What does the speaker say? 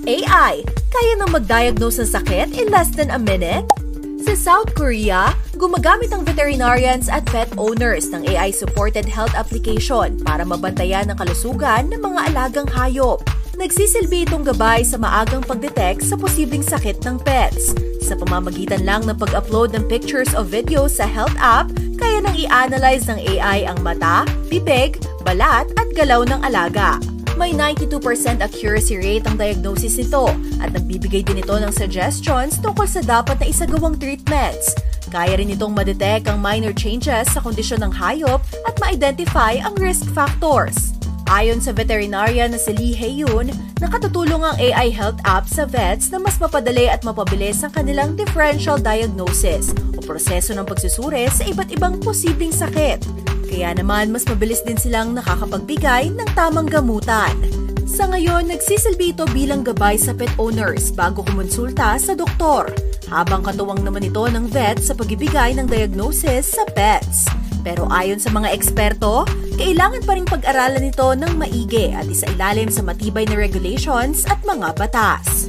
AI, kaya nang mag-diagnose ng sakit in less than a minute? Sa South Korea, gumagamit ang veterinarians at pet owners ng AI-supported health application para mabantayan ang kalusugan ng mga alagang hayop. Nagsisilbi itong gabay sa maagang pagdetect sa posibleng sakit ng pets. Sa pamamagitan lang ng pag-upload ng pictures o videos sa health app, kaya nang i-analyze ng AI ang mata, bibig, balat at galaw ng alaga. May 92% accuracy rate ang diagnosis nito at nagbibigay din ito ng suggestions tungkol sa dapat na isagawang treatments. Kaya rin itong ma-detect ang minor changes sa kondisyon ng hayop at ma-identify ang risk factors. Ayon sa veterinarian na si Lee Hae-yoon, nakatutulong ang AI health app sa vets na mas mapadali at mapabilis ang kanilang differential diagnosis o proseso ng pagsusuri sa iba't ibang posibleng sakit. Kaya naman, mas mabilis din silang nakakapagbigay ng tamang gamutan. Sa ngayon, nagsisilbi ito bilang gabay sa pet owners bago kumonsulta sa doktor, habang katuwang naman ito ng vet sa pagbibigay ng diagnosis sa pets. Pero ayon sa mga eksperto, kailangan pa ring pag-aralan ito ng maigi at isailalim sa matibay na regulations at mga batas.